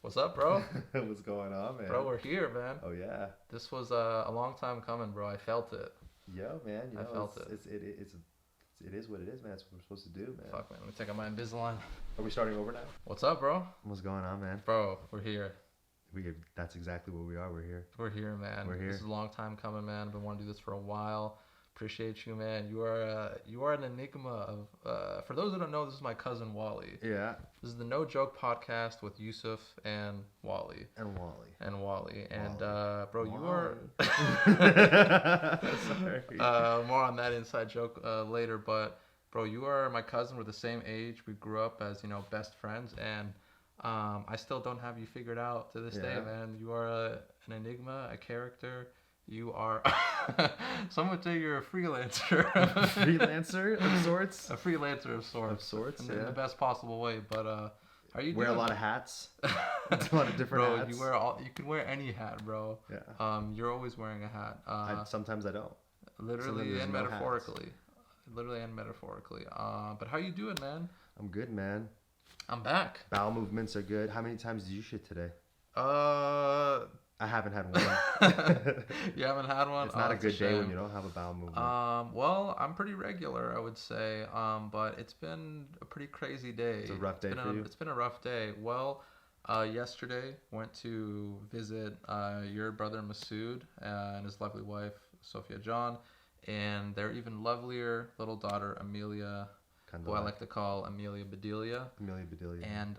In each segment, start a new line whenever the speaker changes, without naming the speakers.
What's up, bro?
What's going on, man?
Bro, we're here, man.
Oh yeah,
This was a long time coming, bro. I felt it.
yo, man.
I felt it.
It is what it is, man. That's what we're supposed to do, man.
Fuck, man. Let me take out my Invisalign.
Are we starting over now?
What's up, bro?
What's going on, man?
Bro, we're here.
That's exactly what we are. We're here.
We're here, man.
We're here.
This is a long time coming, man. I've been wanting to do this for a while. Appreciate you, man. You are an enigma of. For those that don't know, this is my cousin Wally.
Yeah.
This is the No Joke podcast with Yuseph and Wally.
And Wally.
And bro, you are.
Sorry.
More on that inside joke later, but bro, you are my cousin. We're the same age. We grew up as best friends, and I still don't have you figured out to this day, man. You are an enigma, a character. You are. Some would say you're a freelancer.
Freelancer of sorts.
A freelancer of sorts.
Of sorts,
in the best possible way. But are you
wear
doing?
A lot of hats. A lot of different
bro,
hats.
You can wear any hat, bro.
Yeah.
You're always wearing a hat.
Sometimes I don't.
Literally and metaphorically. Literally and metaphorically. But how you doing, man?
I'm good, man.
I'm back.
Bowel movements are good. How many times did you shit today? I haven't had one.
You haven't had one?
It's not a good day when you don't have a bowel movement.
Well, I'm pretty regular, I would say. But it's been a pretty crazy day.
It's a rough day for you?
It's been a rough day. Well, yesterday went to visit your brother Masood and his lovely wife Sophia John, and their even lovelier little daughter Amelia, who I like to call Amelia Bedelia.
Amelia Bedelia.
And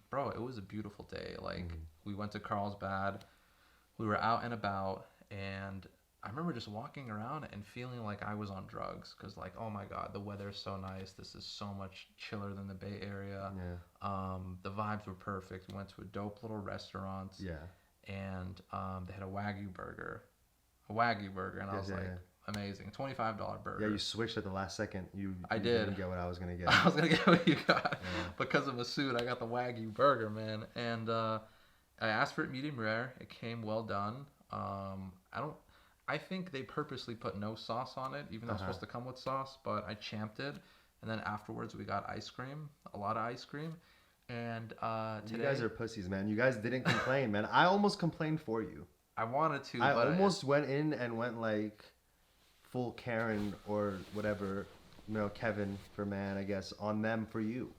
bro, it was a beautiful day. Like we went to Carlsbad. We were out and about, and I remember just walking around and feeling like I was on drugs, because like, oh my god, the weather's so nice. This is so much chiller than the Bay Area.
Yeah.
The vibes were perfect. We went to a dope little restaurant.
Yeah.
And they had a Wagyu burger, and I was amazing, $25 burger.
Yeah, you switched at the last second.
I
did. Didn't get what I was gonna get.
I was gonna get what you got. Because of Masood, I got the Wagyu burger, man, and I asked for it medium rare. It came well done. I think they purposely put no sauce on it, even though it's supposed to come with sauce. But I champed it, and then afterwards we got ice cream, a lot of ice cream. And today,
you guys are pussies, man. You guys didn't complain, man. I almost complained for you.
I wanted to.
I almost went in and went like full Karen or whatever, Kevin for man, I guess, on them for you.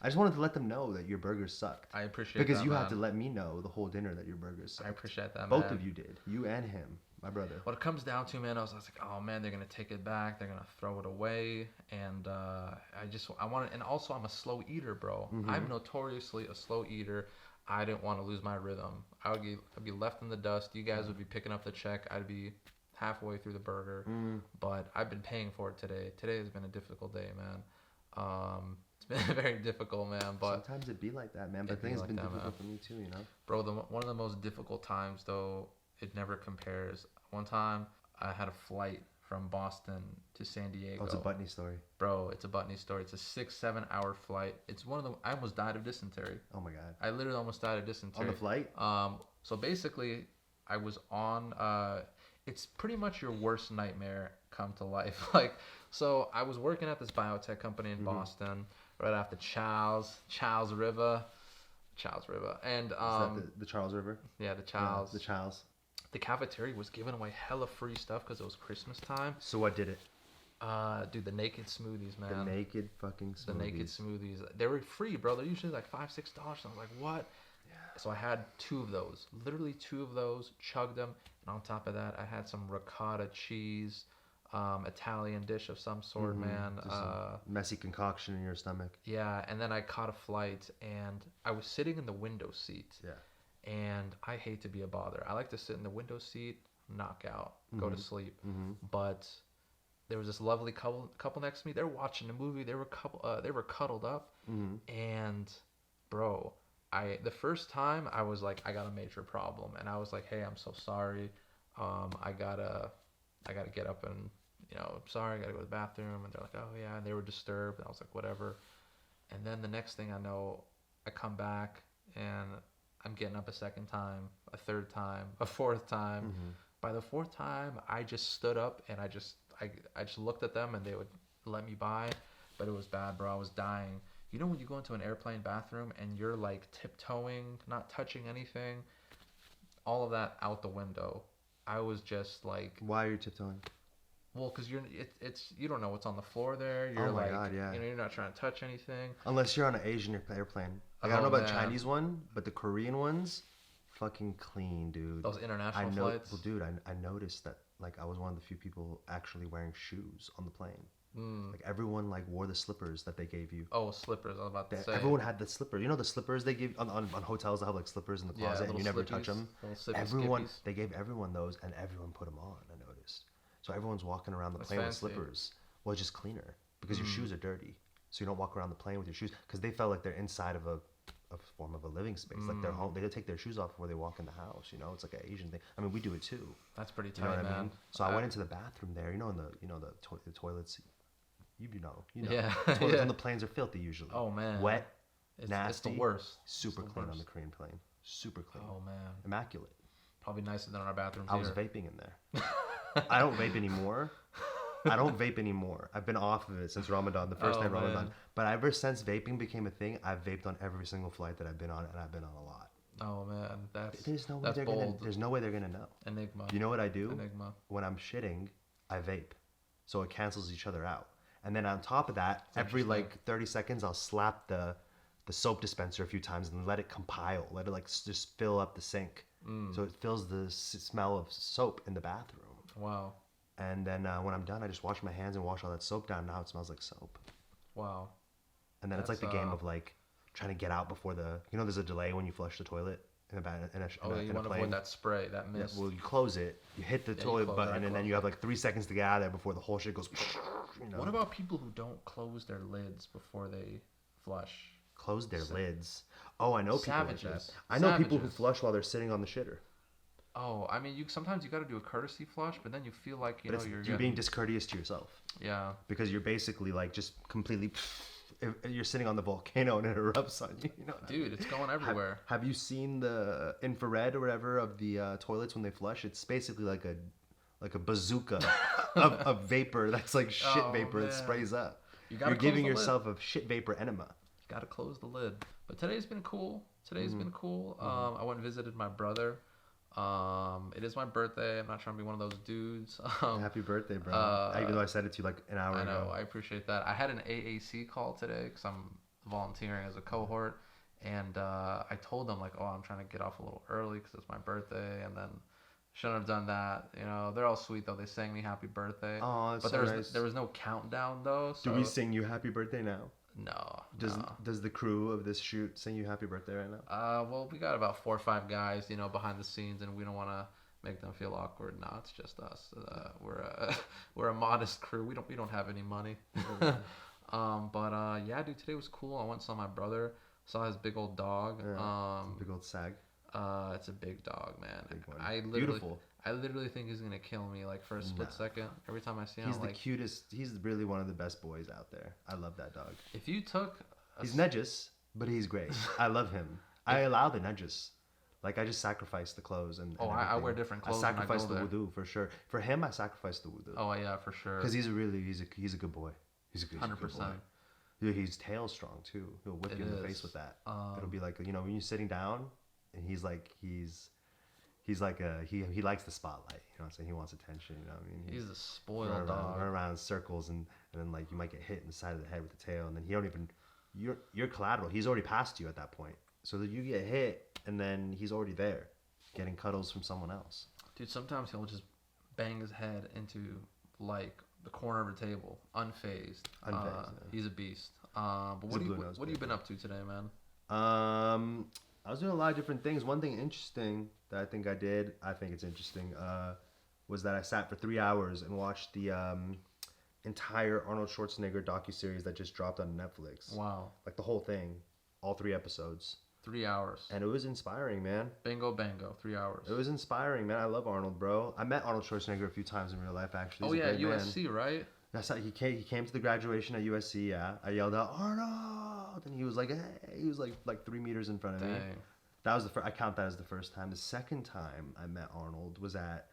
I just wanted to let them know that your burgers sucked.
I appreciate that,
because you
man.
had to let me know the whole dinner that your burgers sucked.
I appreciate that,
Both
man.
of you did. You and him, my brother.
What it comes down to, man, I was like, oh man, they're gonna take it back. They're gonna throw it away, and I wanted. And also, I'm a slow eater, bro. I'm notoriously a slow eater. I didn't want to lose my rhythm. I'd be left in the dust. You guys would be picking up the check. I'd be halfway through the burger. But I've been paying for it today. Today has been a difficult day, man. It's been very difficult, man. But
sometimes it be like that, man. But things have been difficult for me too,
Bro, one of the most difficult times, though, it never compares. One time, I had a flight from Boston to San Diego.
Oh, it's a Butney story.
Bro, it's a Butney story. It's a 6-7 hour flight. It's I almost died of dysentery.
Oh my god.
I literally almost died of dysentery.
On the flight?
So basically, I was on. It's pretty much your worst nightmare come to life. So I was working at this biotech company in Boston, right after Charles River, and
is that the Charles River?
Yeah, the Charles.
Yeah, the Charles.
The cafeteria was giving away hella free stuff because it was Christmas time.
So what did it?
Dude, the naked smoothies, man.
The naked fucking smoothies.
The naked smoothies. They were free, bro. They're usually like $5-6. So I was like, what? Yeah. So I had 2 of those. Literally 2 of those. Chugged them. And on top of that, I had some ricotta cheese, Italian dish of some sort, man.
Some messy concoction in your stomach.
Yeah, and then I caught a flight, and I was sitting in the window seat.
Yeah.
And I hate to be a bother. I like to sit in the window seat, knock out, go to sleep. But there was this lovely couple next to me. They were watching a movie. They were cuddled up. And bro, the first time I was like, I got a major problem, and I was like, hey, I'm so sorry. I gotta get up and I'm sorry, I gotta go to the bathroom. And they're like, oh yeah, and they were disturbed. And I was like, whatever. And then the next thing I know, I come back and I'm getting up a second time, a third time, a fourth time. By the 4th time, I just stood up and I just looked at them, and they would let me by. But it was bad, bro. I was dying. You know when you go into an airplane bathroom and you're like tiptoeing, not touching anything, all of that out the window. I was just like,
Why are you tiptoeing?
well, because it's you don't know what's on the floor there. You're
Oh my
like,
God, yeah.
you're not trying to touch anything.
Unless you're on an Asian airplane. Like, I don't
Oh,
know about the
man.
Chinese one, but the Korean ones, fucking clean, dude.
Those international
I know,
flights.
well, dude, I noticed that like I was one of the few people actually wearing shoes on the plane. Like everyone like wore the slippers that they gave you.
Oh, slippers. I was about to say.
Everyone had the slippers. You know the slippers they give on hotels that have like slippers in the closet and you never touch them. Everyone they gave everyone those and everyone put them on. I noticed. So everyone's walking around the plane with slippers. Well, it's just cleaner because your shoes are dirty. So you don't walk around the plane with your shoes because they felt like they're inside of a form of a living space. Like they're home. They take their shoes off before they walk in the house. You know, it's like an Asian thing. I mean, we do it too.
That's pretty tight,
You know what
man.
I mean? So I went into the bathroom there. You know, the toilets. You know.
Yeah.
The toilets
Yeah.
on the planes are filthy usually.
Oh man.
Wet,
It's
nasty.
the worst.
Super
It's the
clean on
worst.
the Korean plane. Super clean.
Oh man.
Immaculate.
Probably nicer than our bathrooms
I was
here.
vaping in there. I don't vape anymore. I've been off of it since Ramadan, the first night of Ramadan. But ever since vaping became a thing, I've vaped on every single flight that I've been on, and I've been on a lot.
Oh man,
There's no way
that's bold.
there's no way they're gonna know.
Enigma.
You know what I do?
Enigma.
When I'm shitting, I vape, so it cancels each other out. And then on top of that,
That's
every like 30 seconds, I'll slap the soap dispenser a few times and let it compile, let it like just fill up the sink, so it fills the smell of soap in the bathroom.
Wow.
And then when I'm done, I just wash my hands and wash all that soap down. Now it smells like soap.
Wow.
And then it's like the game of like trying to get out before there's a delay when you flush the toilet in a
You want to avoid that spray, that mist.
Yeah, well, you close it, you hit the toilet button, and then you have like 3 seconds to get out of there before the whole shit goes. You know.
What about people who don't close their lids before they flush?
Close their lids. Oh, I know people.
Savages.
Like that. I know people who
Savages.
flush while they're sitting on the shitter.
Oh, I mean, sometimes you got to do a courtesy flush, but then you feel like you're
being discourteous to yourself.
Yeah.
Because you're basically like just completely. You're sitting on the volcano and it erupts on you. You know
Dude, it's going everywhere.
Have you seen the infrared or whatever of the toilets when they flush? It's basically like a bazooka of vapor that's like shit vapor that sprays up. You're giving yourself a shit vapor enema.
You gotta close the lid. But today's been cool. I went and visited my brother. It is my birthday. I'm not trying to be one of those dudes.
Happy birthday, bro. Even though I said it to you like an hour ago.
I know. I appreciate that. I had an AAC call today because I'm volunteering as a cohort. And I told them, like, oh, I'm trying to get off a little early because it's my birthday. And then shouldn't have done that. You know, they're all sweet, though. They sang me happy birthday.
Oh, that's
but
nice.
There was no countdown, though. So...
Do we sing you happy birthday now?
No.
Does the crew of this shoot sing you happy birthday right now?
Well, we got about 4 or 5 guys, behind the scenes, and we don't want to make them feel awkward. No, it's just us. We're a modest crew. We don't have any money. Yeah, dude, today was cool. I went and saw my brother. Saw his big old dog.
Big old sag.
It's a big dog, man.
Big one. Beautiful.
I literally think he's gonna kill me, like, for a split second. Every time I see him,
he's the cutest. He's really one of the best boys out there. I love that dog.
If you took,
he's nudges, but he's great. I love him. I allow the nudges. Like, I just sacrifice the clothes and
I wear different clothes.
I sacrifice the wudu for sure. For him, I sacrifice the wudu.
Oh yeah, for sure.
Because he's a good boy. He's a good 100%. Dude, he's tail strong too. He'll whip you in the face with that. It'll be like, when you're sitting down, and he likes the spotlight. You know what I'm saying? He wants attention. You know what I mean?
He's a spoiled dog.
Run around in circles, and then like you might get hit in the side of the head with the tail, and then you're collateral. He's already past you at that point. So that you get hit, and then he's already there, getting cuddles from someone else.
Dude, sometimes he'll just bang his head into like the corner of a table, unfazed.
Yeah.
He's a beast. But what have you been up to today, man?
I was doing a lot of different things. One thing interesting that I think it's interesting, was that I sat for 3 hours and watched the entire Arnold Schwarzenegger docuseries that just dropped on Netflix.
Wow.
Like the whole thing, all 3 episodes.
3 hours.
And it was inspiring, man.
Bingo, bango, 3 hours.
It was inspiring, man. I love Arnold, bro. I met Arnold Schwarzenegger a few times in real life, actually.
He's USC, man. Right?
That's how he came to the graduation at USC. Yeah, I yelled out Arnold, and he was like, "Hey!" He was like 3 meters in front of me. That was I count that as the first time. The second time I met Arnold was at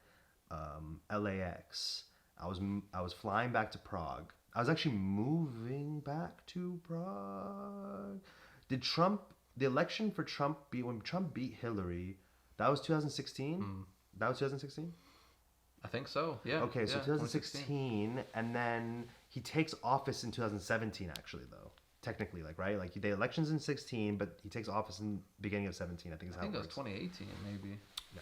LAX. I was flying back to Prague I was actually moving back to Prague. Did Trump, the election for Trump beat, when Trump beat Hillary, that was 2016? That was 2016?
I think so, yeah.
Okay, so 2016, and then he takes office in 2017, actually, though. Technically, like, right? Like, the election's in 16, but he takes office in the beginning of 17, I think is how it works.
I think it was 2018, maybe.
No.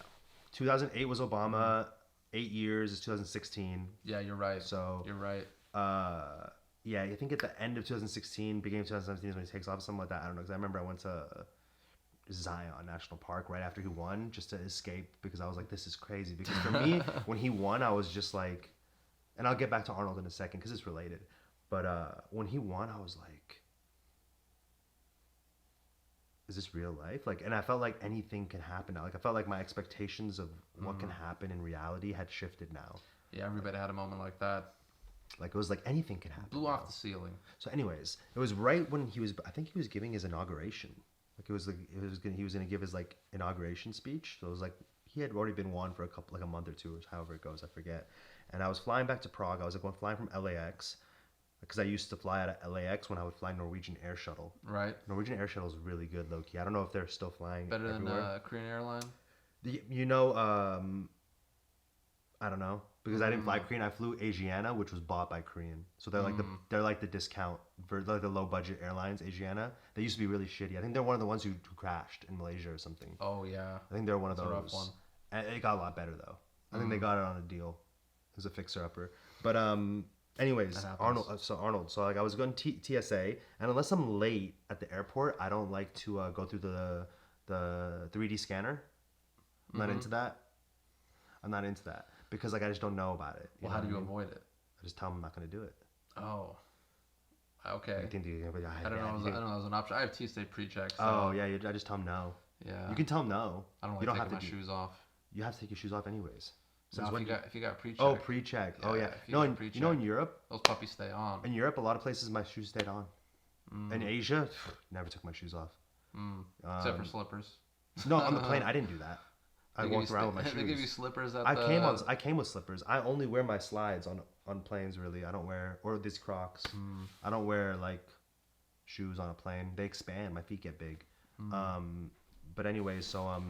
2008 was Obama. 8 years is 2016.
Yeah, you're right.
So
you're right.
Yeah, I think at the end of 2016, beginning of 2017 is when he takes office, something like that. I don't know, because I remember I went to Zion National Park right after he won just to escape, because I was like, this is crazy. Because for me, when he won, I was just like, and I'll get back to Arnold in a second because it's related. But when he won, I was like, is this real life? Like, and I felt like anything can happen now. Like, I felt like my expectations of what can happen in reality had shifted now.
Yeah, everybody had a moment like that.
Like, it was like anything can happen.
Blew off the ceiling.
So, anyways, it was right when he was. I think he was giving his inauguration. Like, he was gonna give his like inauguration speech. So it was like he had already been won for a month or two, or however it goes. I forget. And I was flying back to Prague. I was like flying from LAX. Because I used to fly out of LAX when I would fly Norwegian Air Shuttle.
Right.
Norwegian Air Shuttle is really good, low key. I don't know if they're still flying
better
everywhere.
Than Korean Airline.
You know, I don't know, because I didn't fly Korean. I flew Asiana, which was bought by Korean. So they're like the discount for like the low budget airlines. Asiana. They used to be really shitty. I think they're one of the ones who crashed in Malaysia or something.
Oh yeah.
I think they're one of
those.
A rough one. And it got a lot better though. I think they got it on a deal. It was a fixer upper, but anyways, Arnold. So like I was going TSA, and unless I'm late at the airport, I don't like to go through the 3D scanner. I'm not into that. I'm not into that because like I just don't know about it.
Well, how do you avoid it?
I just tell them I'm not going to do it.
Oh. Okay.
I don't know.
I don't know. That was an option. I have TSA pre-check. So.
Oh yeah, I just tell them no.
Yeah.
You can tell them no.
I don't like taking my shoes off.
You have to take your shoes off anyways.
So if you got pre-check.
Oh, pre-check. Yeah, oh yeah. No, you know in Europe,
those puppies stay on.
In Europe, a lot of places my shoes stayed on. In Asia, never took my shoes off.
Except for slippers.
No, on the plane I didn't do that. I walked around with my shoes.
They give you slippers at
I came with slippers. I only wear my slides on planes. Really, I don't wear or these Crocs. I don't wear like shoes on a plane. They expand. My feet get big. But anyways, so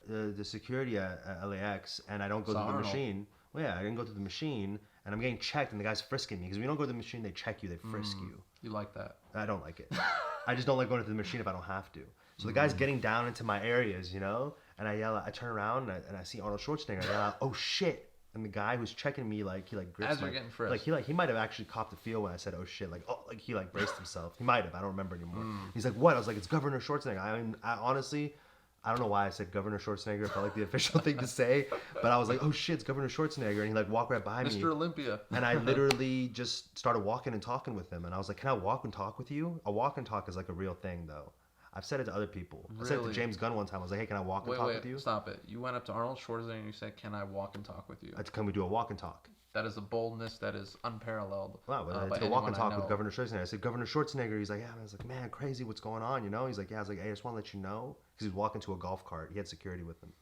the security at LAX, and I don't go through the machine. Well, yeah, I didn't go through the machine, and I'm getting checked, and the guy's frisking me because when you don't go to the machine, they check you, they frisk you.
You like that?
I don't like it. I just don't like going to the machine if I don't have to. So the guy's getting down into my areas, you know, and I turn around and I see Arnold Schwarzenegger. I yell out, "Oh shit!" And the guy who's checking me, like he like grips
as you're getting frisked.
Like he might have actually copped the feel when I said, "Oh shit!" Like he like braced himself. He might have. I don't remember anymore. He's like, "What?" I was like, "It's Governor Schwarzenegger." I honestly. I don't know why I said Governor Schwarzenegger. It felt like the official thing to say, but I was like, "Oh shit, it's Governor Schwarzenegger!" And he like walked right by me,
Mr. Olympia.
And I literally just started walking and talking with him. And I was like, "Can I walk and talk with you?" A walk and talk is like a real thing, though. I've said it to other people. Really? I said it to James Gunn one time. I was like, "Hey, can I walk and talk with you?"
Stop it! You went up to Arnold Schwarzenegger and you said, "Can I walk and talk with you?"
Can we do a walk and talk?
That is a boldness that is unparalleled.
Wow, I did a walk and talk with Governor Schwarzenegger. I said, "Governor Schwarzenegger." He's like, "Yeah." I was like, "Man, crazy. What's going on?" You know? He's like, "Yeah." I was like, "Hey, I just want to let you know," because he was walking to a golf cart. He had security with him.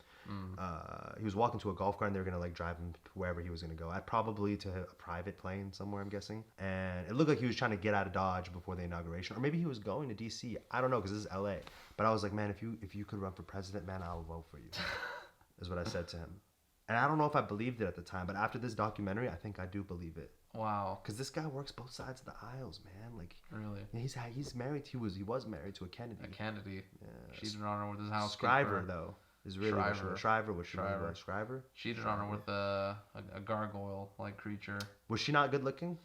He was walking to a golf cart, and they were gonna like drive him to wherever he was gonna go. Probably to a private plane somewhere, I'm guessing. And it looked like he was trying to get out of Dodge before the inauguration, or maybe he was going to DC. I don't know, because this is LA. But I was like, "Man, if you could run for president, man, I'll vote for you." Is what I said to him. And I don't know if I believed it at the time, but after this documentary, I think I do believe it.
Wow.
Because this guy works both sides of the aisles, man. Like,
really?
He's married. He was married to a Kennedy.
A Kennedy. Yeah. Cheated on her with his house.
Shriver though is really Shriver was Shriver.
Cheated on her with a gargoyle like creature.
Was she not good looking?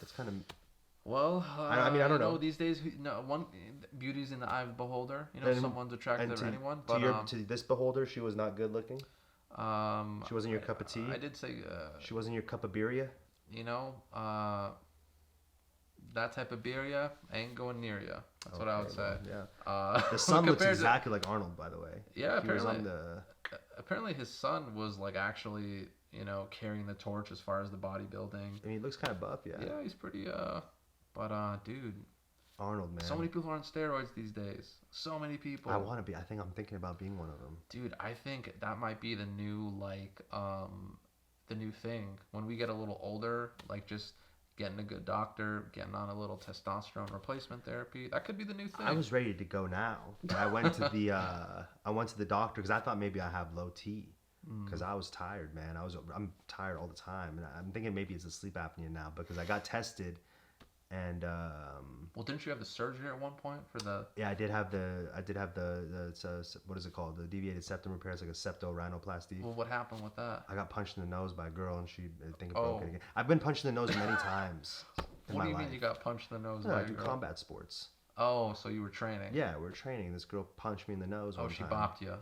It's kind of.
Well,
I mean, I don't know.
These days, one beauty's in the eye of the beholder. You know, someone's attracted to anyone. But
to this beholder, she was not good looking. She wasn't your cup of tea.
I did say
she wasn't your cup of birria.
You know, that type of birria ain't going near you. That's what I would say.
Yeah. The son looks exactly like Arnold, by the way.
Yeah, apparently his son was like actually, you know, carrying the torch as far as the bodybuilding.
I mean, he looks kind of buff, yeah.
Yeah, he's pretty. Dude.
Arnold, man.
So many people are on steroids these days. So many people.
I want to be. I think I'm thinking about being one of them.
Dude, I think that might be the new the new thing when we get a little older. Like just getting a good doctor, getting on a little testosterone replacement therapy. That could be the new thing.
I was ready to go now. I went to the doctor because I thought maybe I have low T. Because I was tired, man. I'm tired all the time, and I'm thinking maybe it's a sleep apnea now because I got tested, and
well, didn't you have the surgery at one point for the?
Yeah, I did have the what is it called? The deviated septum repair. It's like a septorhinoplasty.
Well, what happened with that?
I got punched in the nose by a girl, and she I think it broke it again. I've been punched in the nose many times.
What do you mean you got punched in the nose?
I do combat sports.
Oh, so you were training?
Yeah, we were training. This girl punched me in the nose.
Oh, she bopped you.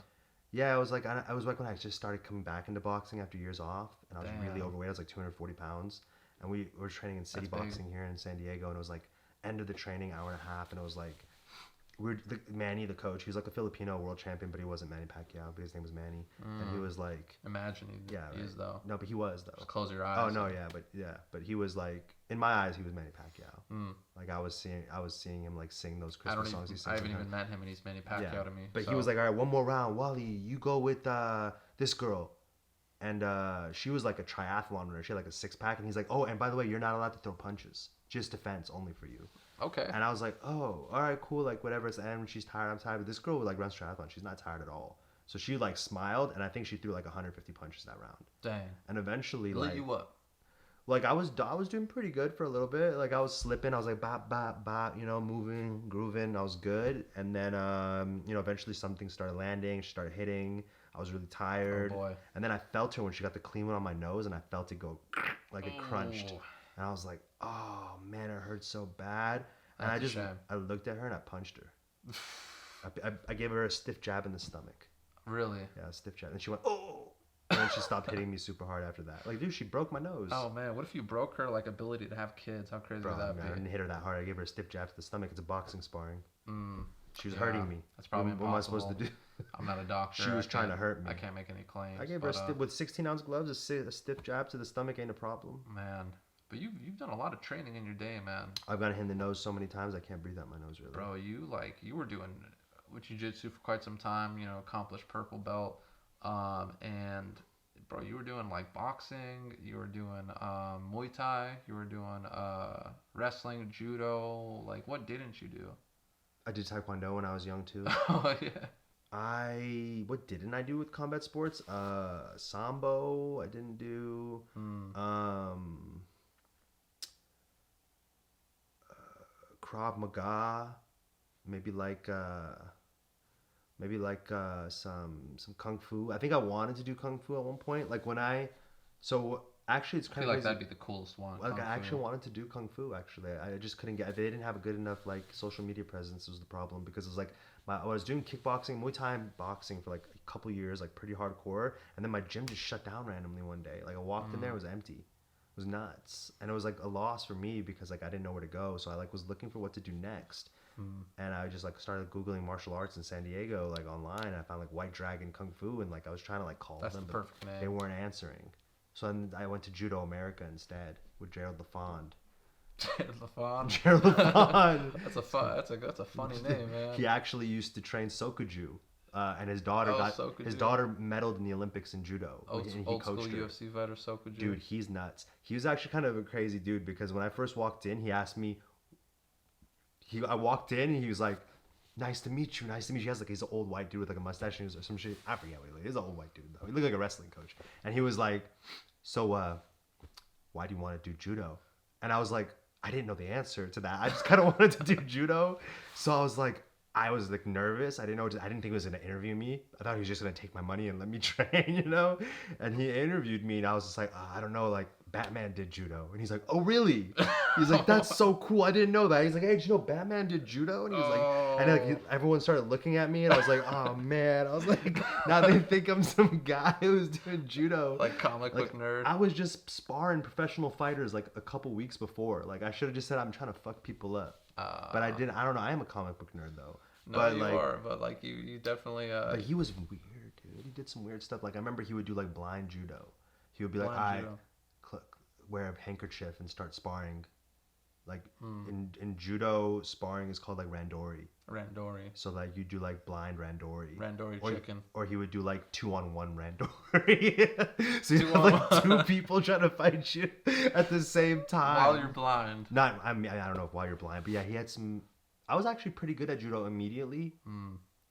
Yeah, I was like when I just started coming back into boxing after years off, and I was really overweight. I was like 240 pounds, and we were training in city boxing here in San Diego, and it was like end of the training, hour and a half, and it was like Manny, the coach, he was like a Filipino world champion, but he wasn't Manny Pacquiao, but his name was Manny, and he was like,
imagine he is though.
No, but he was though.
Just close your eyes.
Oh no, but he was like, in my eyes, he was Manny Pacquiao. Like I was seeing him like sing those Christmas songs.
I haven't even met him, and he's Manny Pacquiao to me.
But he was like, all right, one more round, Wally, you go with this girl. And she was like a triathlon runner. She had like a 6-pack. And he's like, oh, and by the way, you're not allowed to throw punches. Just defense only for you.
Okay.
And I was like, oh, all right, cool. Like, whatever. It's the end. She's tired. I'm tired. But this girl like runs triathlon. She's not tired at all. So she like smiled. And I think she threw like 150 punches that round.
Dang.
And eventually
lit you up.
Like I was doing pretty good for a little bit. Like I was slipping. I was like bop bop bop, moving, grooving. I was good. And then eventually something started landing. She started hitting. I was really tired.
Oh boy.
And then I felt her when she got the clean one on my nose, and I felt it go like it crunched. And I was like, oh man, it hurt so bad. And I looked at her and I punched her. I gave her a stiff jab in the stomach.
Really?
Yeah, a stiff jab. And she went, oh. And then she stopped hitting me super hard after that. Like, dude, she broke my nose.
Oh man, what if you broke her like ability to have kids? How crazy would that be?
I didn't hit her that hard. I gave her a stiff jab to the stomach. It's a boxing sparring. She was hurting me.
That's probably
what am I supposed to do?
I'm not a doctor.
She was trying to hurt me.
I can't make any claims.
I gave her with 16-ounce gloves, a stiff jab to the stomach ain't a problem.
Man, but you've done a lot of training in your day, man.
I've gotten hit in the nose so many times I can't breathe out my nose really.
Bro, you were doing jiu-jitsu for quite some time. Accomplished purple belt, and bro, you were doing like boxing. You were doing Muay Thai. You were doing wrestling, judo. Like, what didn't you do?
I did Taekwondo when I was young too.
Oh yeah.
What didn't I do with combat sports? Sambo I didn't do. Krav Maga, maybe some Kung Fu. I think I wanted to do Kung Fu at one point. Actually, it's kind of
like that'd be the coolest one.
Like I actually wanted to do Kung Fu. Actually, I just couldn't get. They didn't have a good enough like social media presence. Was the problem because it was like I was doing kickboxing, Muay Thai, boxing for like a couple years, like pretty hardcore, and then my gym just shut down randomly one day. Like I walked in there, it was empty. It was nuts, and it was like a loss for me because like I didn't know where to go. So I like was looking for what to do next, and I just like started googling martial arts in San Diego like online. And I found like White Dragon Kung Fu, and like I was trying to like call them,
the perfect name.
They weren't answering. So I went to Judo America instead with Gerald LaFond. Gerald LaFond.
That's a funny name, man.
He actually used to train Sokuju, and his daughter medaled in the Olympics in judo.
Old school UFC fighter Sokuju.
Dude, he's nuts. He was actually kind of a crazy dude because when I first walked in, he asked me. I walked in and he was like, "Nice to meet you. Nice to meet you." He has like he's an old white dude with like a mustache and some shit. I forget what he looked like. He's an old white dude though. He looked like a wrestling coach, and he was like, "So, why do you want to do judo?" And I was like, I didn't know the answer to that. I just kind of wanted to do judo. So I was like nervous. I didn't think he was going to interview me. I thought he was just going to take my money and let me train, And he interviewed me and I was just like, I don't know, like Batman did judo. And he's like, oh, really? He's like, that's so cool. I didn't know that. He's like, hey, did you know Batman did judo? And he was like, and like everyone started looking at me and I was like, oh man. I was like, now they think I'm some guy who's doing judo.
Like comic book nerd.
I was just sparring professional fighters like a couple weeks before. Like I should have just said I'm trying to fuck people up. But I didn't. I don't know. I am a comic book nerd though.
No, but you are. But like you definitely.
But he was weird, dude. He did some weird stuff. Like I remember he would do like blind judo. He would be like, wear a handkerchief and start sparring. Like in judo, sparring is called like randori.
Randori.
So like you do like blind randori.
Randori chicken.
Or he would do like 2-on-1 randori. So you have like two people trying to fight you at the same time.
While you're blind.
I mean, I don't know if while you're blind, but yeah, he had some. I was actually pretty good at judo immediately.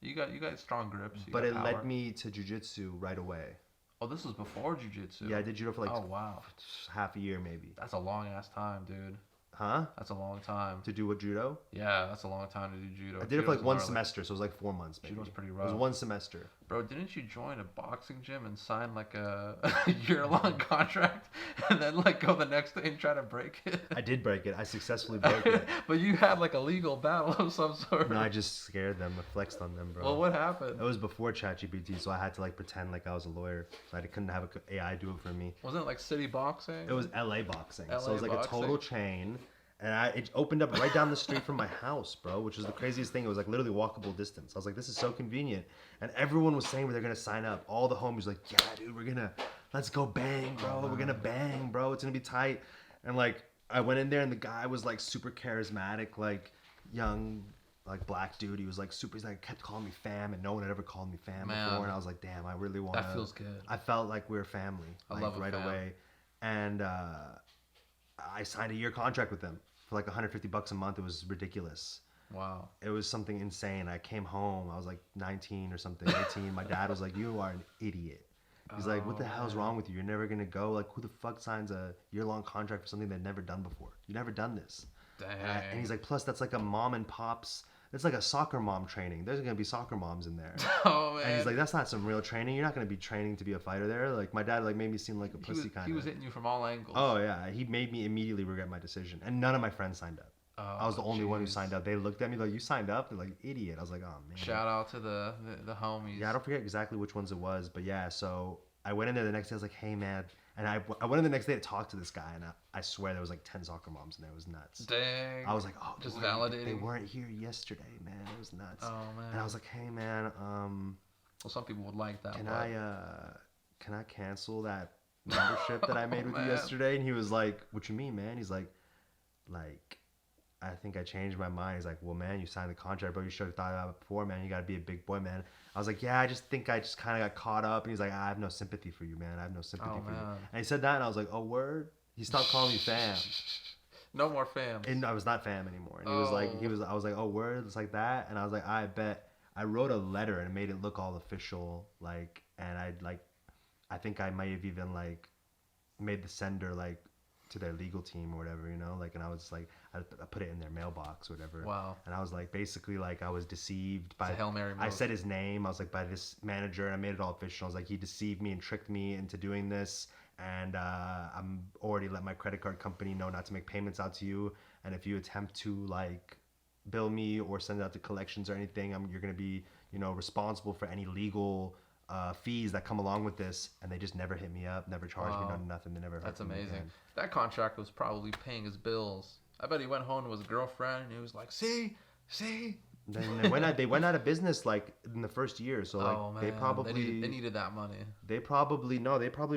You got strong grips.
But it led me to jiu-jitsu right away.
Oh, this was before jiu-jitsu.
Yeah, I did judo for like
wow,
half a year maybe.
That's a long ass time, dude.
Huh?
That's a long time.
To do what, judo?
Yeah, that's a long time to do judo.
I did it for like one semester, so it was like 4 months. Maybe.
Judo's pretty rough.
It was one semester.
Bro, didn't you join a boxing gym and sign like a year-long contract and then like go the next day and try to break it?
I did break it. I successfully broke it.
But you had like a legal battle of some sort.
No, I just scared them. I flexed on them, bro.
Well, what happened?
It was before ChatGPT, so I had to like pretend like I was a lawyer. So I couldn't have an AI do it for me.
Wasn't it like city boxing?
It was LA boxing.
LA
so it was like
boxing?
a total chain. And it opened up right down the street from my house, bro, which was the craziest thing. It was like literally walkable distance. I was like, this is so convenient. And everyone was saying they're going to sign up. All the homies like, yeah, dude, let's go bang, bro. We're going to bang, bro. It's going to be tight. And like, I went in there and the guy was like super charismatic, like young, like black dude. He was like super, kept calling me fam, and no one had ever called me fam before. And I was like, damn, I really want to.
That feels good.
I felt like we were family.
I love
right away. And I signed a year contract with them for like $150 a month. It was ridiculous.
Wow.
It was something insane. I came home. I was like 19 or something, 18. My dad was like, you are an idiot. He's like, what the hell's wrong with you? You're never going to go. Like, who the fuck signs a year-long contract for something they've never done before? You've never done this.
Dang.
And he's like, plus that's like a mom and pop's. It's like a soccer mom training. There's going to be soccer moms in there.
Oh, man.
And he's like, that's not some real training. You're not going to be training to be a fighter there. Like, my dad like made me seem like a pussy kind of.
He was hitting you from all angles.
Oh, yeah. He made me immediately regret my decision. And none of my friends signed up. I was the only one who signed up. They looked at me like, you signed up? They're like, idiot. I was like, oh, man.
Shout out to the homies.
Yeah, I don't forget exactly which ones it was. But, yeah, so I went in there the next day. I was like, hey, man. And I went in the next day to talk to this guy. And I swear there was like 10 soccer moms in there. It was nuts.
Dang.
I was like, oh,
just validating.
They weren't here yesterday, man. It was nuts.
Oh, man.
And I was like, hey, man.
Well, some people would like that.
Can I cancel that membership that I made with you yesterday? And he was like, what you mean, man? He's like, I think I changed my mind. He's like, well, man, you signed the contract, bro. You should have thought about it before, man. You got to be a big boy, man. I was like, yeah, I just think I just kind of got caught up. And he's like, I have no sympathy for you, man. I have no sympathy for you. And he said that, and I was like, oh, word? He stopped calling me fam.
No more fam.
And I was not fam anymore. And I was like, oh, word? It's like that? And I was like, I bet. I wrote a letter and made it look all official. Like, and I think I might have even like made the sender like to their legal team or whatever, you know, like, and I was like, I put it in their mailbox or whatever.
Wow.
And I was like, basically, like, I was deceived by.
It's a Hail Mary move.
I said his name. I was like, by this manager, and I made it all official. I was like, he deceived me and tricked me into doing this, and I'm already let my credit card company know not to make payments out to you, and if you attempt to like bill me or send it out to collections or anything, you're gonna be, you know, responsible for any legal fees that come along with this. And they just never hit me up, never charged me nothing. They never.
That's amazing. That contract was probably paying his bills. I bet he went home to his girlfriend and he was like, see.
Then they went out of business like in the first year. So like they
needed that money.
They probably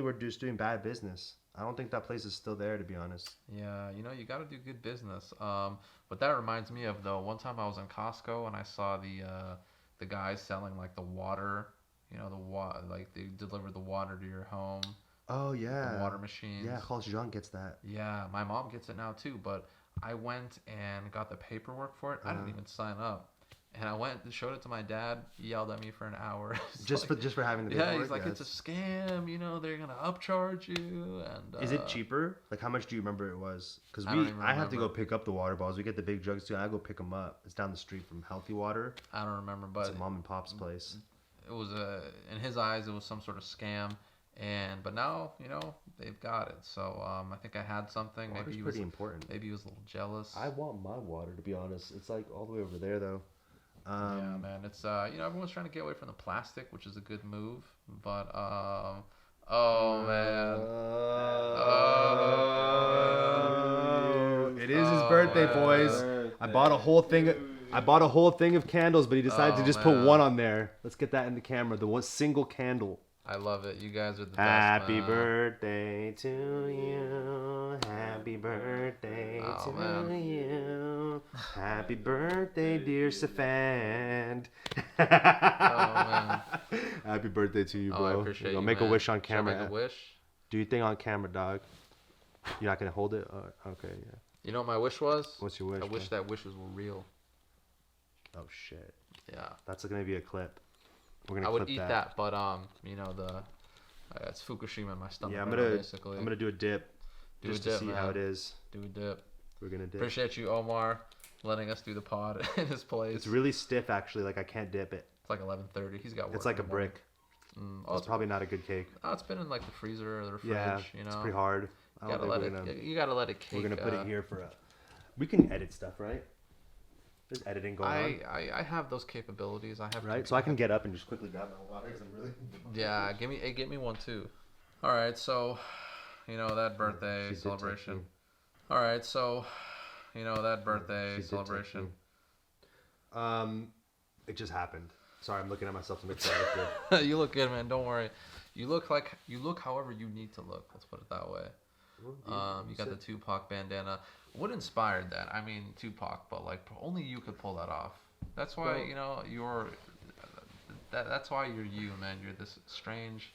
were just doing bad business. I don't think that place is still there, to be honest.
Yeah, you know, you got to do good business. But that reminds me of though, one time I was in Costco and I saw the guys selling like the water. You know, like they deliver the water to your home.
Oh, yeah.
The water machines.
Yeah, Klaus Jean gets that.
Yeah, my mom gets it now too, but I went and got the paperwork for it. I didn't even sign up. And I went and showed it to my dad. He yelled at me for an hour.
just for having the paperwork?
Yeah, he's like, it's a scam, you know, they're going to upcharge you. And
is it cheaper? Like, how much do you remember it was? Because I have to go pick up the water bottles. We get the big jugs too, and I go pick them up. It's down the street from Healthy Water.
I don't remember, but
it's a mom and pop's place.
It was in his eyes, it was some sort of scam. But now, you know, they've got it. So I think I had something.
Water's pretty important.
Maybe he was a little jealous.
I want my water, to be honest. It's like all the way over there, though.
Yeah, man. It's you know, everyone's trying to get away from the plastic, which is a good move. But oh man,
it is his birthday, boys. I bought a whole thing of candles, but he decided to just put one on there. Let's get that in the camera. The one single candle.
I love it. You guys are the best,
Happy birthday to you. Happy birthday to you. Happy birthday, dear Safand. Oh, man. Happy birthday to you, bro.
I appreciate you,
make
man.
a wish on camera.
Make a wish?
Do your thing on camera, dog. You're not going to hold it? Okay, yeah.
You know what my wish was?
What's your wish?
I wish that wishes were real.
Oh, shit.
Yeah.
That's going to be a clip.
I would eat that, but you know it's Fukushima in my stomach.
Yeah, I'm gonna do a dip, just to see how it is.
Do a dip.
We're gonna dip.
Appreciate you, Omar, letting us do the pod in his place.
It's really stiff, actually. Like I can't dip it.
It's like 11:30. He's got work.
It's like a brick. It's probably not a good cake.
Oh, it's been in like the freezer or the fridge.
Yeah,
you know,
it's pretty hard.
You gotta let it cake.
We're gonna put it here for a. We can edit stuff, right? There's editing going on.
I have those capabilities. I have.
Right, so I can get up and just quickly grab my water because I'm really.
Yeah, get me one too. All right, so, you know that birthday celebration. All right, so, you know that birthday celebration.
It just happened. Sorry, I'm looking at myself to make sure I look good.
You look good, man. Don't worry. You look however you need to look. Let's put it that way. You got the Tupac bandana. What inspired that? I mean, Tupac, but like only you could pull that off. That's why that's why you're you, man. You're this strange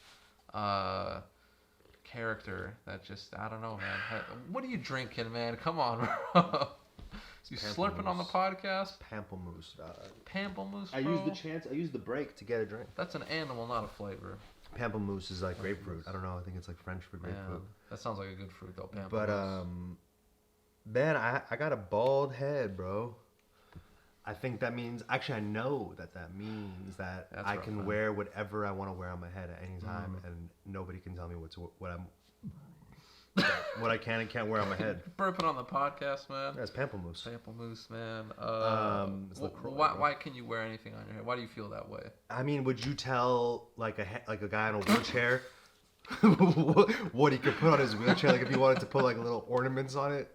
character that just I don't know, man. What are you drinking, man? Come on, bro. You slurping on the podcast?
Pamplemousse.
Pamplemousse, bro?
I used the break to get a drink.
That's an animal, not a flavor.
Pamplemousse is like grapefruit. I don't know. I think it's like French for grapefruit.
Man, that sounds like a good fruit, though. Pamplemousse.
But man, I got a bald head, bro. I think that means actually I know that means that I can wear whatever I want to wear on my head at any time, and nobody can tell me what I can and can't wear on my head.
Burping on the podcast, man.
Yeah, it's pamplemousse.
Pamplemousse, man. Why can you wear anything on your head? Why do you feel that way?
I mean, would you tell like a guy in a wheelchair what he could put on his wheelchair? Like if he wanted to put like little ornaments on it.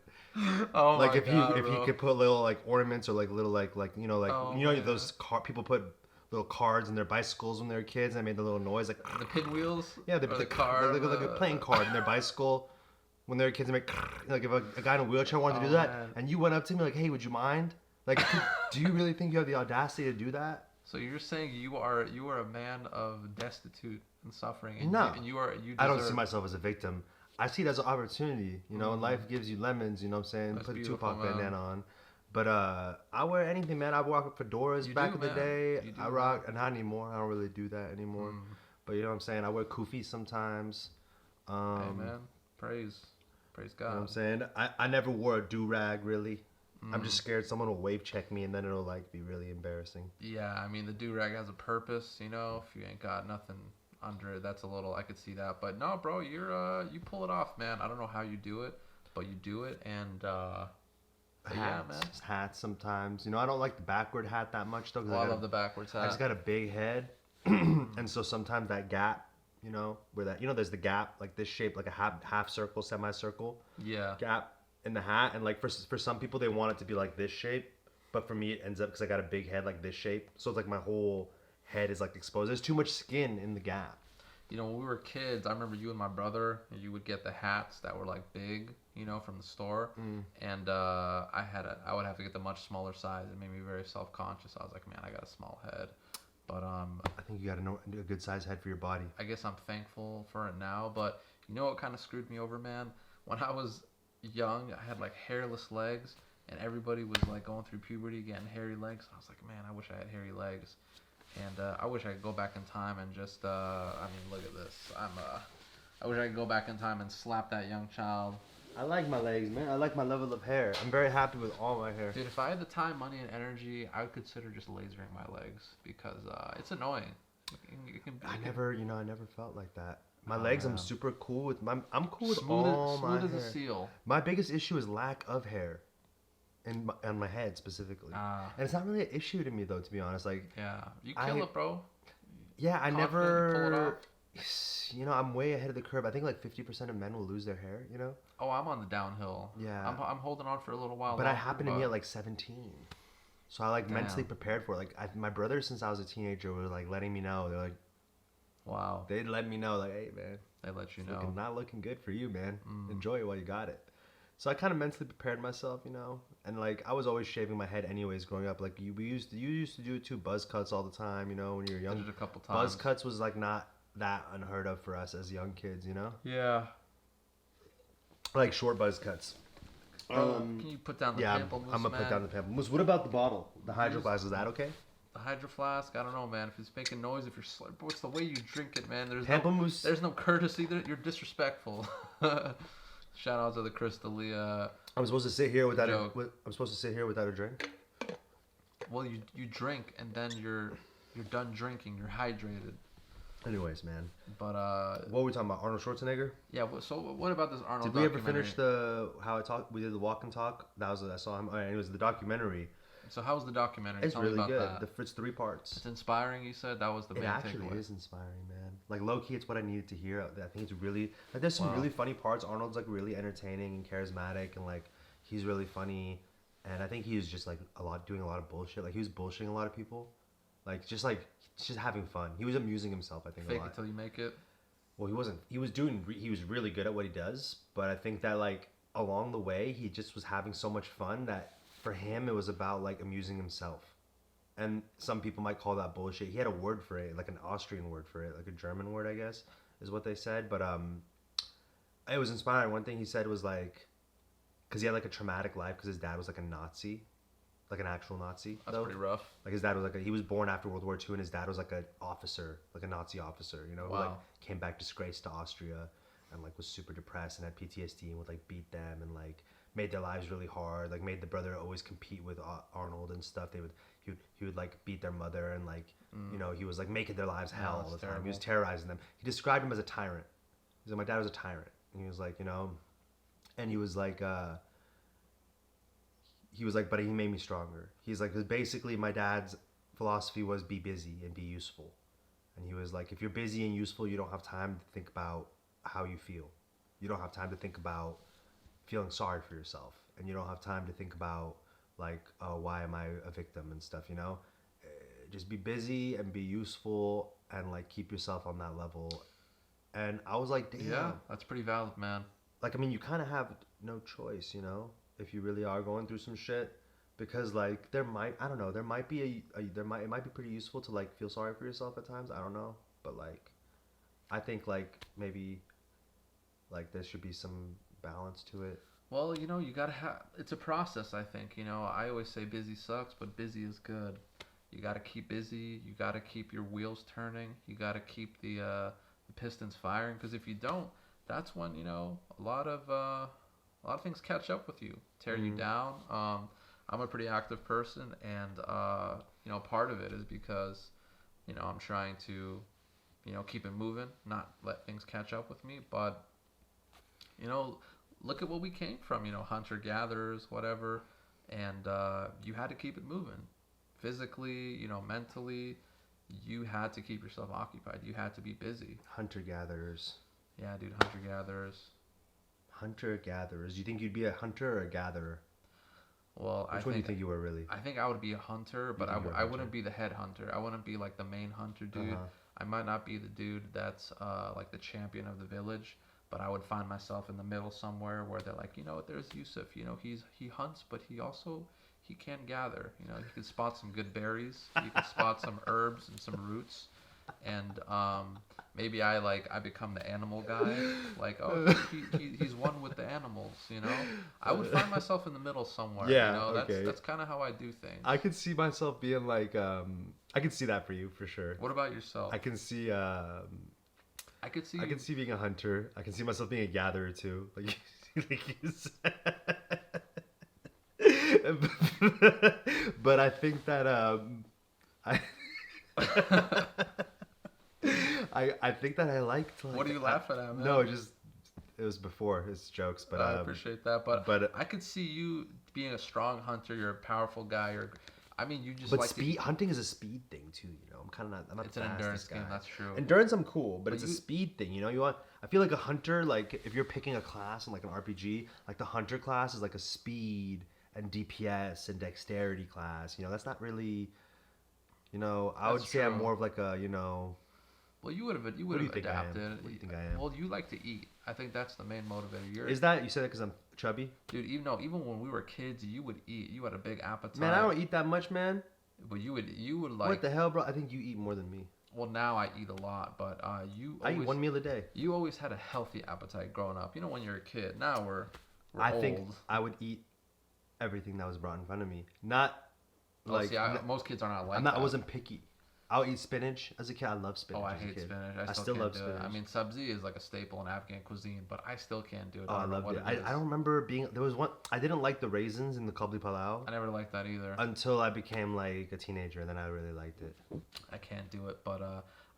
Oh
like
my
if
God,
he could put little like ornaments or like little like those people put little cards in their bicycles when they were kids and they made the little noise like
the pinwheels.
Yeah, they put the card like a playing card in their bicycle when they were kids. They make like if a guy in a wheelchair wanted to do that, and you went up to me like, hey, would you mind? Like, do you really think you have the audacity to do that?
So you're saying you are a man of destitute and suffering? And
no,
I
don't see myself as a victim. I see it as an opportunity, you know, and life gives you lemons, you know what I'm saying? Put a Tupac bandana on. But I wear anything, man. I rock fedoras back in the day. I rock, and not anymore. I don't really do that anymore. But you know what I'm saying? I wear kufis sometimes.
Hey, man. Praise God.
You know what I'm saying? I never wore a do-rag, really. I'm just scared someone will wave check me, and then it'll, like, be really embarrassing.
Yeah, I mean, the do-rag has a purpose, you know? If you ain't got nothing under it, that's a little, I could see that. But no, bro, you pull it off, man. I don't know how you do it, but you do it, and
hats sometimes. You know, I don't like the backward hat that much though.
I love the backwards hat.
I just got a big head, and so sometimes that gap, you know, where that there's the gap like this shape, like a half circle, semicircle.
Yeah.
Gap in the hat, and like for some people they want it to be like this shape, but for me it ends up because I got a big head like this shape, so it's like my whole head is like exposed. There's too much skin in the gap.
You know, when we were kids, I remember you and my brother, you would get the hats that were like big, you know, from the store. And I would have to get the much smaller size. It made me very self-conscious. I was like, man, I got a small head. But
I think you got a good size head for your body.
I guess I'm thankful for it now. But you know what kind of screwed me over, man? When I was young, I had like hairless legs, and everybody was like going through puberty, getting hairy legs. I was like, man, I wish I had hairy legs. And I wish I could go back in time and just, I mean, look at this. I wish I could go back in time and slap that young child.
I like my legs, man. I like my level of hair. I'm very happy with all my hair.
Dude, if I had the time, money, and energy, I would consider just lasering my legs because it's annoying.
I never felt like that. My legs, I'm super cool with. I'm cool with
smooth
all my hair.
Smooth as a seal.
My biggest issue is lack of hair. On my head specifically, and it's not really an issue to me though, to be honest. Like,
yeah, you kill it, bro.
Yeah, I never. You know, I'm way ahead of the curve. I think like 50% of men will lose their hair. You know.
Oh, I'm on the downhill.
Yeah.
I'm holding on for a little while.
But it happened to me at like 17, so I like mentally prepared for it. Like my brothers, since I was a teenager, were like letting me know. They're like,
Wow.
They let me know, like, hey, man.
They let you know.
Not looking good for you, man. Enjoy it while you got it. So I kind of mentally prepared myself, you know. And like I was always shaving my head anyways growing up. Like you used to do it too, buzz cuts all the time, you know, when you were young.
Did it a couple times.
Buzz cuts was like not that unheard of for us as young kids, you know.
Yeah.
Like short buzz cuts.
Can you put down the pample,
I'm gonna put down the pample. Moose, what about the bottle? The hydro flask, is that okay?
The hydro flask, I don't know, man. If it's making noise, if you're what's the way you drink it, man? There's no courtesy. You're disrespectful. Shout out to the Crystalia.
I'm supposed to sit here without a drink.
Well, you drink and then you're done drinking. You're hydrated.
Anyways, man.
But
what were we talking about? Arnold Schwarzenegger?
Yeah. So what about this Arnold?
Did we ever finish we did the walk and talk? That was I saw him. Anyways, the documentary.
So how was the documentary?
It's really good. It's 3 parts.
It's inspiring. You said that was the main takeaway. It actually
is inspiring, man. Like low key, it's what I needed to hear. I think it's really like there's some really funny parts. Arnold's like really entertaining and charismatic, and like he's really funny. And I think he was just like doing a lot of bullshit. Like he was bullshitting a lot of people, like just having fun. He was amusing himself. I think
fake
a lot.
It till you make it.
Well, he wasn't. He was really good at what he does. But I think that like along the way, he just was having so much fun that. For him, it was about like amusing himself, and some people might call that bullshit. He had a word for it, like an Austrian word for it, like a German word, I guess, is what they said. But it was inspiring. One thing he said was like, because he had like a traumatic life, because his dad was like a Nazi, like an actual Nazi.
That's pretty rough.
Like his dad was he was born after World War II, and his dad was like an officer, like a Nazi officer, you know, who like came back disgraced to Austria, and like was super depressed and had PTSD and would like beat them and like. Made their lives really hard, like made the brother always compete with Arnold and stuff. He would like beat their mother and like you know he was like making their lives hell all the time. He was terrorizing them. He described him as a tyrant. He's like, my dad was a tyrant. And he was like, you know, and he was like, but he made me stronger. He's like, 'cause basically my dad's philosophy was be busy and be useful. And he was like, if you're busy and useful, you don't have time to think about how you feel. You don't have time to think about feeling sorry for yourself, and you don't have time to think about like why am I a victim and stuff, you know. Just be busy and be useful and like keep yourself on that level. And I was like, damn,
yeah, that's pretty valid, man.
Like I mean, you kind of have no choice, you know, if you really are going through some shit, because like it might be pretty useful to like feel sorry for yourself at times. I don't know, but like I think like maybe like there should be some balance to it.
Well, you know, you gotta have. It's a process, I think. You know, I always say busy sucks, but busy is good. You gotta keep busy. You gotta keep your wheels turning. You gotta keep the pistons firing. Because if you don't, that's when you know a lot of things catch up with you, tear you down. I'm a pretty active person, and you know, part of it is because you know I'm trying to, you know, keep it moving, not let things catch up with me, but. You know, look at what we came from, you know, hunter-gatherers, whatever, and you had to keep it moving. Physically, you know, mentally, you had to keep yourself occupied. You had to be busy.
Hunter-gatherers.
Yeah, dude, hunter-gatherers.
Hunter-gatherers. You think you'd be a hunter or a gatherer?
Well,
Which one do you think you were really?
I think I would be a hunter, but I wouldn't be the head hunter. I wouldn't be like the main hunter dude. I might not be the dude that's like the champion of the village. But I would find myself in the middle somewhere where they're like, you know, there's Yuseph. You know, he hunts, but he can gather. You know, he can spot some good berries. He can spot some herbs and some roots. And maybe I become the animal guy. Like, oh, he's one with the animals. You know, I would find myself in the middle somewhere.
Yeah,
you know,
okay.
That's kind of how I do things.
I could see myself being like, I could see that for you for sure.
What about yourself?
I can see. I can see being a hunter. I can see myself being a gatherer too, like you said. But I think that I think that I liked. Like,
what are you laughing at, man?
No, just it was before. It's jokes, but
I appreciate that. But I could see you being a strong hunter. You're a powerful guy. I mean, you just. But
like hunting is a speed thing too. You know, I'm not.
It's an endurance game. That's true.
Endurance, I'm cool, but it's a speed thing. You know, I feel like a hunter. Like if you're picking a class in like an RPG, like the hunter class is like a speed and DPS and dexterity class. You know, that's not really. You know, I would say I'm more of like a
Well, you would have adapted.
What do you think I am?
Well, you like to eat. I think that's the main motivator.
Is that you said that because I'm chubby?
Dude, even when we were kids, you would eat. You had a big appetite.
Man, I don't eat that much, man.
But you would like.
What the hell, bro? I think you eat more than me.
Well, now I eat a lot, but I eat
1 meal a day.
You always had a healthy appetite growing up. You know, when you're a kid. Now we're
I
old.
think I would eat everything that was brought in front of me. Not like
most kids are not like that.
I wasn't picky. I'll eat spinach as a kid. I love spinach.
Oh, I hate spinach. I still love spinach. I mean, sabzi is like a staple in Afghan cuisine, but I still can't do it.
Oh, I loved it. I don't remember there was one. I didn't like the raisins in the kabli palau.
I never liked that either.
Until I became like a teenager, then I really liked it.
I can't do it, but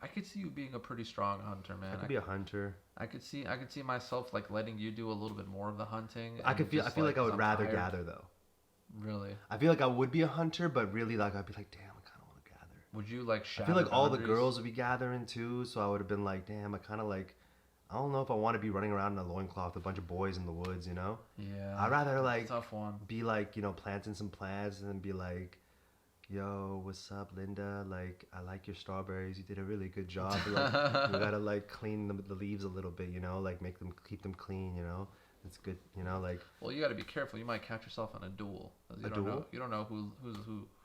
I could see you being a pretty strong hunter, man.
I could be a hunter.
I could see myself like letting you do a little bit more of the hunting.
I feel like I would rather gather though.
Really?
I feel like I would be a hunter, but really like I'd be like, damn.
Would you like shatter
I feel like all the
boundaries?
girls would be gathering too, so I would have been like, damn, I kind of like, I don't know if I want to be running around in a loincloth with a bunch of boys in the woods, you know?
Yeah.
I'd rather like,
tough one.
Be like, you know, planting some plants and then be like, yo, what's up, Linda? Like, I like your strawberries. You did a really good job. Like, you gotta like clean the leaves a little bit, you know? Like keep them clean, you know? It's good, you know, like.
Well, you got to be careful. You might catch yourself in a duel. You don't know who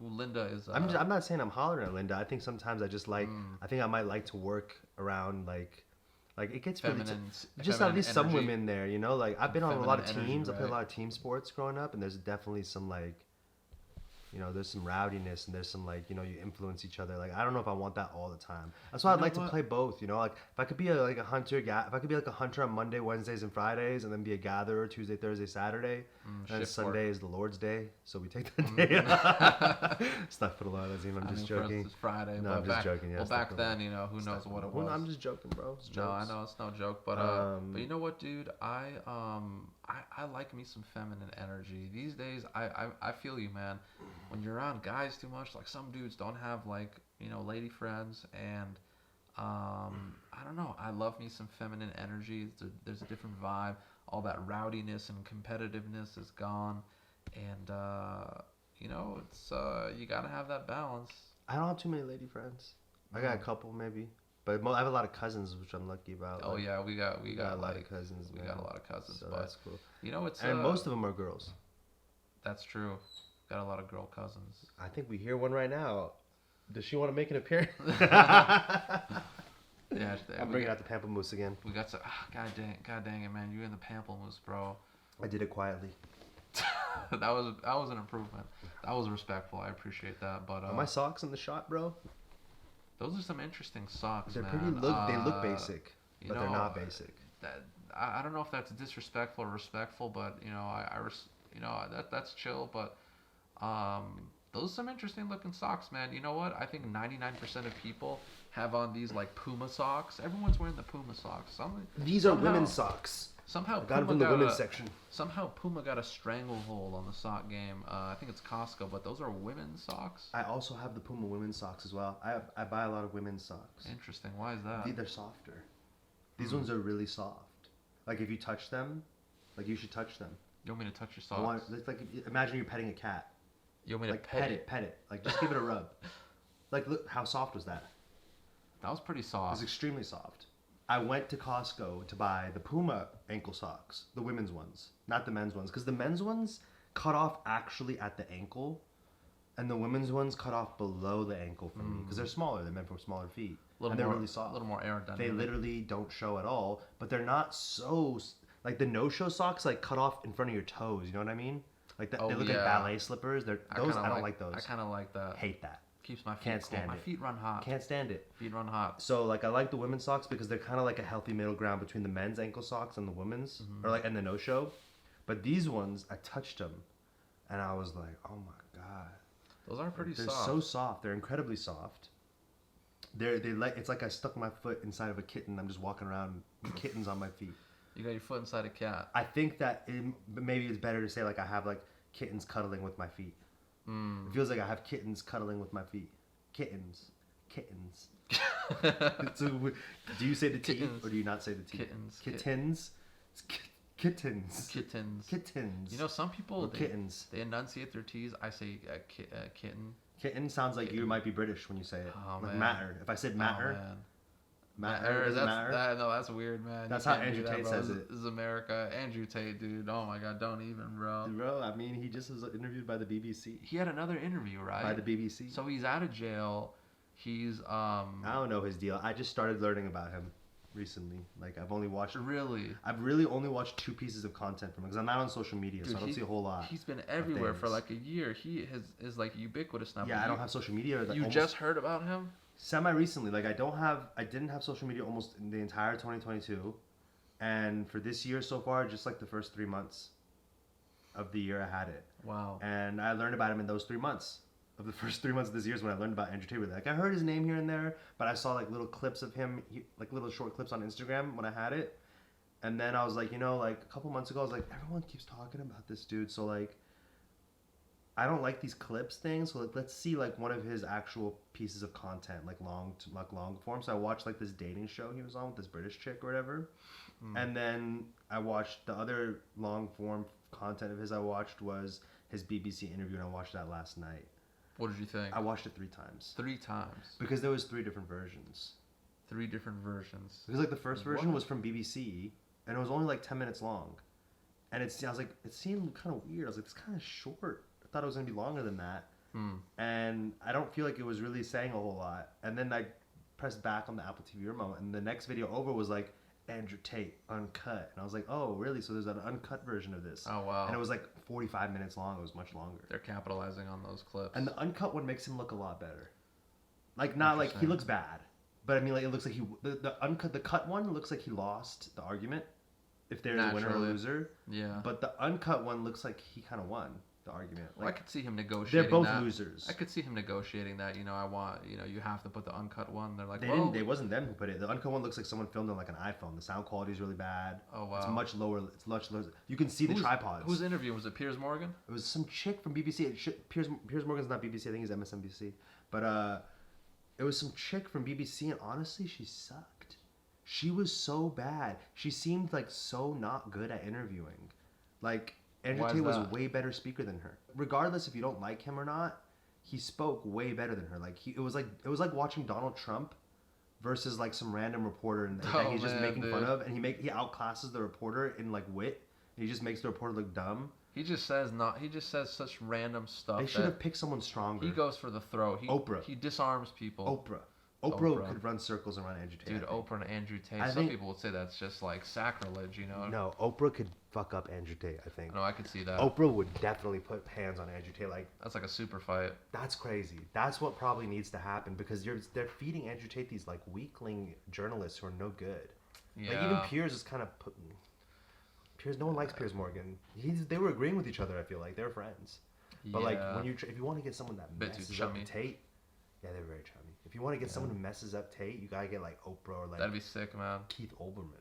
Linda is.
I'm not saying I'm hollering at Linda. I think sometimes I just like. I think I might like to work around like it gets feminine, really just at least energy. Some women there, you know. Like I've been on a lot of teams. Right. I played a lot of team sports growing up, and there's definitely some like. You know, there's some rowdiness and there's some like, you know, you influence each other. Like, I don't know if I want that all the time. That's why I'd like to play both, you know? Like, if I could be a hunter, if I could be like a hunter on Monday, Wednesdays, and Fridays, and then be a gatherer Tuesday, Thursday, Saturday, and Sunday is the Lord's Day, so we take the day off. Stuck for the Lord, I'm just joking.
It's Friday.
No, I'm just joking. Yeah,
well, back then, you know, who knows what it was.
I'm just joking, bro.
No, I know it's no joke, but you know what, dude? I like me some feminine energy. These days, I feel you, man. When you're around guys too much, like some dudes don't have like, you know, lady friends, and I don't know. I love me some feminine energy. There's a different vibe. All that rowdiness and competitiveness is gone, and you know, it's you gotta have that balance.
I don't have too many lady friends. I got a couple maybe. But I have a lot of cousins, which I'm lucky about.
Oh, like, yeah, we got
a lot of cousins.
We got a lot of cousins,
so
but
that's cool.
You know, it's
and most of them are girls.
That's true. Got a lot of girl cousins.
I think we hear one right now. Does she want to make an appearance?
Yeah,
I'm bringing out the pamplemousse again.
We got some. God dang it, man! You in the pamplemousse, bro.
I did it quietly.
that was an improvement. That was respectful. I appreciate that. But
are my socks in the shot, bro?
Those are some interesting socks.
They're
man.
pretty. They look basic, but they're not basic.
I don't know if that's disrespectful or respectful, but you know, that's chill. But those are some interesting looking socks, man. You know what? I think 99% of people have on these like Puma socks. Everyone's wearing the Puma socks.
These are women's socks.
Somehow
got them from the women's section.
Somehow Puma got a stranglehold on the sock game. I think it's Costco, but those are women's socks.
I also have the Puma women's socks as well. I buy a lot of women's socks.
Interesting. Why is that?
They're softer. These ones are really soft. Like if you touch them, like you should touch them.
You want me to touch your socks?
Like imagine you're petting a cat.
You want me to
pet it. Like just give it a rub. Like look, how soft was that?
That was pretty soft.
It was extremely soft. I went to Costco to buy the Puma ankle socks, the women's ones, not the men's ones, because the men's ones cut off actually at the ankle, and the women's ones cut off below the ankle for me, because they're smaller. They're meant for smaller feet, and they're really soft.
A little more aerodynamic.
They literally don't show at all, but they're not so like the no-show socks like cut off in front of your toes. You know what I mean? Like they look like ballet slippers. I don't like those.
I kind of like that.
Hate that.
Keeps my feet
Can't
cool.
stand it.
My feet run hot.
Can't stand it.
Feet run hot.
So like I like the women's socks because they're kind of like a healthy middle ground between the men's ankle socks and the women's, or like and the no-show. But these ones, I touched them, and I was like, oh my god.
Those are pretty soft.
They're so soft. They're incredibly soft. It's like I stuck my foot inside of a kitten. I'm just walking around with kittens on my feet.
You got your foot inside a cat.
I think that maybe it's better to say like I have like kittens cuddling with my feet. It feels like I have kittens cuddling with my feet. Kittens. So, do you say the T or do you not say the T? Kittens. Kittens.
You know, some people
kittens.
They enunciate their T's. I say kitten.
Kitten sounds like you might be British when you say it.
Oh,
like
man.
matter. If I said matter.
Oh, man.
Matter? Does it matter?
No, that's weird, man.
That's how Andrew Tate says it.
This is America. Andrew Tate, dude. Oh my God, don't even, bro.
Bro, I mean, he just was interviewed by the BBC.
He had another interview, right?
By the BBC.
So he's out of jail. He's
I don't know his deal. I just started learning about him recently. Like I've really only watched 2 pieces of content from him because I'm not on social media, dude, so I don't see a whole lot.
He's been everywhere for like a year. He is like ubiquitous now.
Yeah, I don't have social media.
Like, you just heard about him?
Semi recently. Like I didn't have social media almost in the entire 2022, and for this year so far, just like the first 3 months of the year, I had it.
Wow.
And I learned about him in those 3 months. Of the first 3 months of this year is when I learned about Andrew Tate. Like I heard his name here and there, but I saw like little clips of him, like little short clips on Instagram when I had it. And then I was like, like a couple months ago, I was like, everyone keeps talking about this dude, so like, I don't like these clips things. So like, let's see like one of his actual pieces of content, like long form. So I watched like this dating show he was on with this British chick or whatever, and then I watched the other long form content of his. I watched was his BBC interview, and I watched that last night.
What did you think?
I watched it 3 times.
3 times?
Because there was 3 different versions.
3 different versions.
Because like the first version was from BBC, and it was only like 10 minutes long. And I was like, it seemed kind of weird. I was like, it's kind of short. I thought it was going to be longer than that. And I don't feel like it was really saying a whole lot. And then I pressed back on the Apple TV remote, and the next video over was like, Andrew Tate, uncut. And I was like, oh, really? So there's an uncut version of this.
Oh, wow.
And it was like 45 minutes long. It was much longer.
They're capitalizing on those clips.
And the uncut one makes him look a lot better. Like, not like he looks bad. But I mean, like, it looks like the cut one looks like he lost the argument. If there's a winner or loser.
Yeah.
But the uncut one looks like he kind of won the argument.
Like, I could see him negotiating.
They're both losers.
I could see him negotiating that. I want. You have to put the uncut one. They're like,
It wasn't them who put it. The uncut one looks like someone filmed on like an iPhone. The sound quality is really bad.
Oh wow.
It's much lower. It's much lower. You can see the tripods.
Whose interview was it? Piers Morgan.
It was some chick from BBC. Piers Morgan's not BBC. I think he's MSNBC. But it was some chick from BBC, and honestly, she sucked. She was so bad. She seemed like so not good at interviewing. Like. Andrew Tate was a way better speaker than her. Regardless if you don't like him or not, he spoke way better than her. Like it was like watching Donald Trump versus like some random reporter and he's just making fun of, and he outclasses the reporter in like wit, and he just makes the reporter look dumb.
He just says such random stuff.
They should have picked someone stronger.
He goes for the throat.
Oprah.
He disarms people.
Oprah could run circles around Andrew Tate.
Dude, Oprah and Andrew Tate. Some people would say that's just like sacrilege,
No, Oprah could fuck up Andrew Tate, I think.
No, I could see that.
Oprah would definitely put hands on Andrew Tate. Like
that's like a super fight.
That's crazy. That's what probably needs to happen because they're feeding Andrew Tate these like weakling journalists who are no good. Yeah. Like even Piers is kind of putting. No one likes Piers Morgan. They were agreeing with each other. I feel like they're friends. But like if you want to get someone that messes up Tate, yeah, they're very chummy. If you want to get someone who messes up Tate, you gotta get like Oprah or like.
That'd be sick, man.
Keith Olbermann.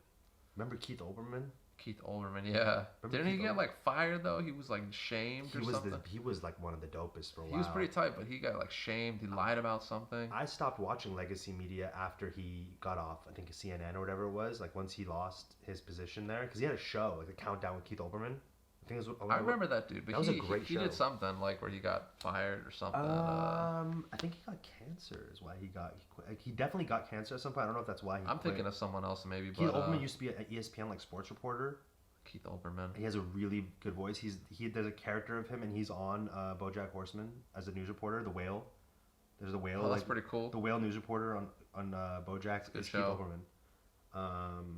Remember Keith Olbermann?
Keith Olbermann, yeah. Didn't he get like fired though? He was like shamed or something.
He was like one of the dopest for a while.
He was pretty tight, but he got like shamed. He lied about something.
I stopped watching legacy media after he got off. I think CNN or whatever it was. Like once he lost his position there, because he had a show like the Countdown with Keith Olbermann.
I remember that dude, but
that was a great show.
He did something like where he got fired or something.
I think he got cancer. Is why he got. He definitely got cancer at some point. I don't know if that's why.
I'm thinking of someone else maybe.
Keith Olbermann used to be an ESPN like sports reporter.
Keith Olbermann.
He has a really good voice. There's a character of him, and he's on BoJack Horseman as a news reporter. The Whale. There's the Whale.
Oh, that's pretty cool.
The Whale news reporter on BoJack.
Good
is
show.
Keith Olbermann.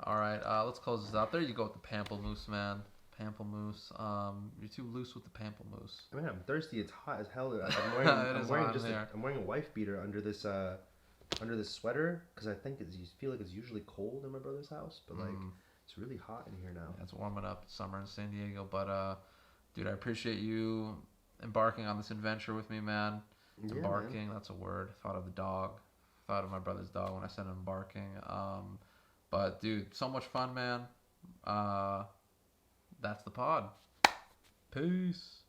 All right, let's close this out. There you go with the pamplemousse, man. Pamplemousse. You're too loose with the pamplemousse.
Man, I'm thirsty. It's hot as hell. I'm wearing a wife beater under this sweater because I feel like it's usually cold in my brother's house, but like it's really hot in here now.
Yeah, it's warming up. It's summer in San Diego, but dude, I appreciate you embarking on this adventure with me, man.
Yeah,
embarking,
man.
That's a word. Thought of the dog. Thought of my brother's dog when I said embarking. But dude, so much fun, man. That's the pod. Peace.